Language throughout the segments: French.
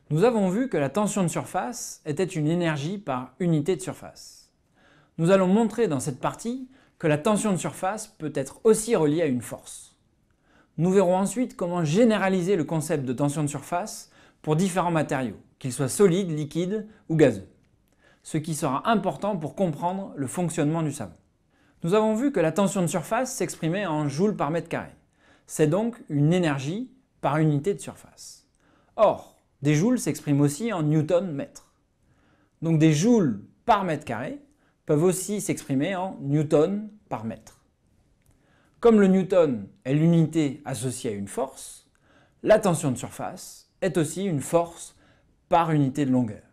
Nous avons vu que la tension de surface était une énergie par unité de surface. Nous allons montrer dans cette partie que la tension de surface peut être aussi reliée à une force. Nous verrons ensuite comment généraliser le concept de tension de surface pour différents matériaux, qu'ils soient solides, liquides ou gazeux, ce qui sera important pour comprendre le fonctionnement du savon. Nous avons vu que la tension de surface s'exprimait en joules par mètre carré. C'est donc une énergie par unité de surface. Or, des joules s'expriment aussi en newton-mètre. Donc des joules par mètre carré peuvent aussi s'exprimer en newton par mètre. Comme le newton est l'unité associée à une force, la tension de surface est aussi une force par unité de longueur.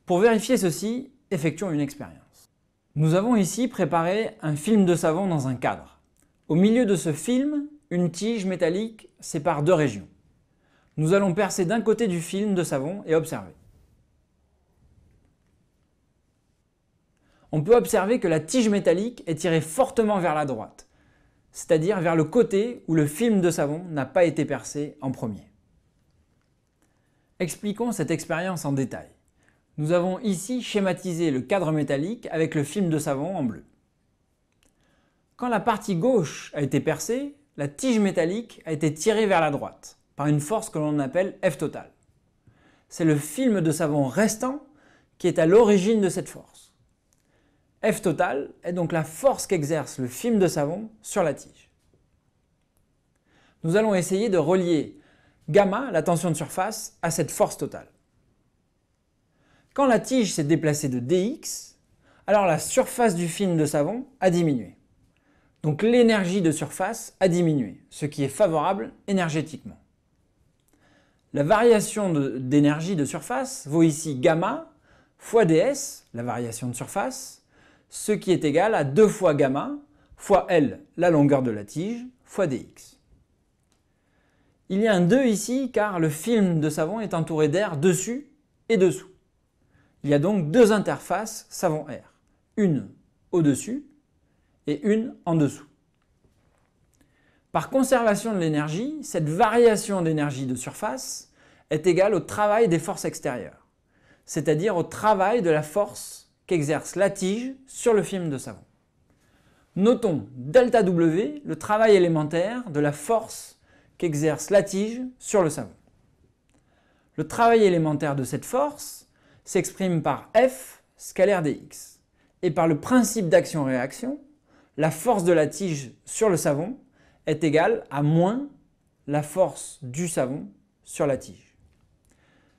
Pour vérifier ceci, effectuons une expérience. Nous avons ici préparé un film de savon dans un cadre. Au milieu de ce film, une tige métallique sépare deux régions. Nous allons percer d'un côté du film de savon et observer. On peut observer que la tige métallique est tirée fortement vers la droite, c'est-à-dire vers le côté où le film de savon n'a pas été percé en premier. Expliquons cette expérience en détail. Nous avons ici schématisé le cadre métallique avec le film de savon en bleu. Quand la partie gauche a été percée, la tige métallique a été tirée vers la droite par une force que l'on appelle F total. C'est le film de savon restant qui est à l'origine de cette force. F total est donc la force qu'exerce le film de savon sur la tige. Nous allons essayer de relier gamma, la tension de surface, à cette force totale. Quand la tige s'est déplacée de dx, alors la surface du film de savon a diminué. Donc l'énergie de surface a diminué, ce qui est favorable énergétiquement. La variation d'énergie de surface vaut ici gamma fois ds, la variation de surface, ce qui est égal à 2 fois gamma fois L, la longueur de la tige, fois dx. Il y a un 2 ici car le film de savon est entouré d'air dessus et dessous. Il y a donc deux interfaces savon-air, une au-dessus et une en dessous. Par conservation de l'énergie, cette variation d'énergie de surface est égale au travail des forces extérieures, c'est-à-dire au travail de la force qu'exerce la tige sur le film de savon. Notons ΔW, le travail élémentaire de la force qu'exerce la tige sur le savon. Le travail élémentaire de cette force s'exprime par F scalaire dx. Et par le principe d'action-réaction, la force de la tige sur le savon est égale à moins la force du savon sur la tige,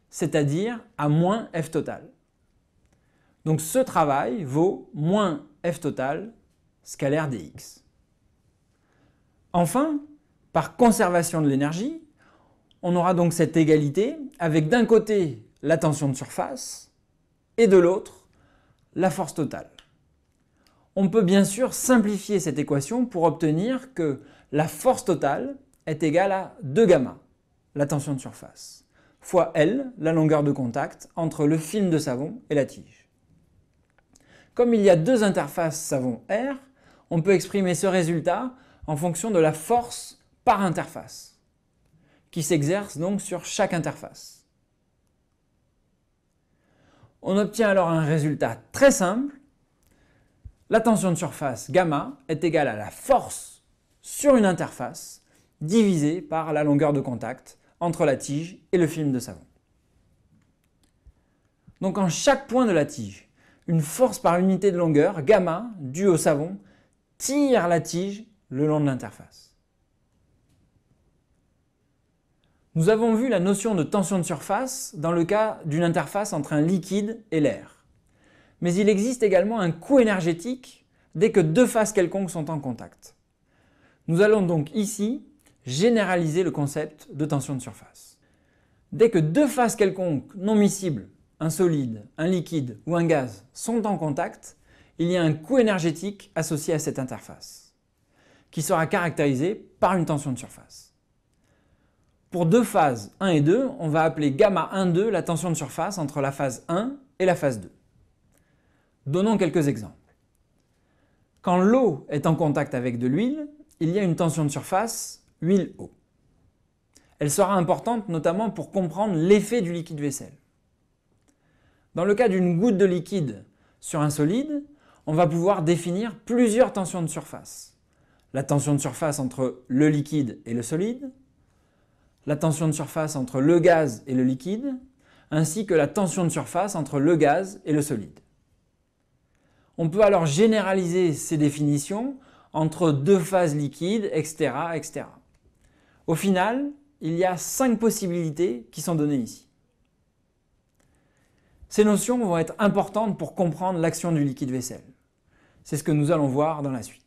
c'est-à-dire à moins F total. Donc ce travail vaut moins F total scalaire dx. Enfin, par conservation de l'énergie, on aura donc cette égalité avec d'un côté la tension de surface et de l'autre la force totale. On peut bien sûr simplifier cette équation pour obtenir que la force totale est égale à 2 gamma, la tension de surface, fois L, la longueur de contact entre le film de savon et la tige. Comme il y a deux interfaces savon-air, on peut exprimer ce résultat en fonction de la force par interface, qui s'exerce donc sur chaque interface. On obtient alors un résultat très simple. La tension de surface gamma est égale à la force sur une interface divisée par la longueur de contact entre la tige et le film de savon. Donc en chaque point de la tige, une force par unité de longueur, gamma, due au savon, tire la tige le long de l'interface. Nous avons vu la notion de tension de surface dans le cas d'une interface entre un liquide et l'air. Mais il existe également un coût énergétique dès que deux phases quelconques sont en contact. Nous allons donc ici généraliser le concept de tension de surface. Dès que deux phases quelconques non miscibles, un solide, un liquide ou un gaz, sont en contact, il y a un coût énergétique associé à cette interface, qui sera caractérisé par une tension de surface. Pour deux phases 1 et 2, on va appeler gamma 1,2 la tension de surface entre la phase 1 et la phase 2. Donnons quelques exemples. Quand l'eau est en contact avec de l'huile, il y a une tension de surface huile-eau. Elle sera importante notamment pour comprendre l'effet du liquide vaisselle. Dans le cas d'une goutte de liquide sur un solide, on va pouvoir définir plusieurs tensions de surface. La tension de surface entre le liquide et le solide, la tension de surface entre le gaz et le liquide, ainsi que la tension de surface entre le gaz et le solide. On peut alors généraliser ces définitions entre deux phases liquides, etc., etc. Au final, il y a 5 possibilités qui sont données ici. Ces notions vont être importantes pour comprendre l'action du liquide vaisselle. C'est ce que nous allons voir dans la suite.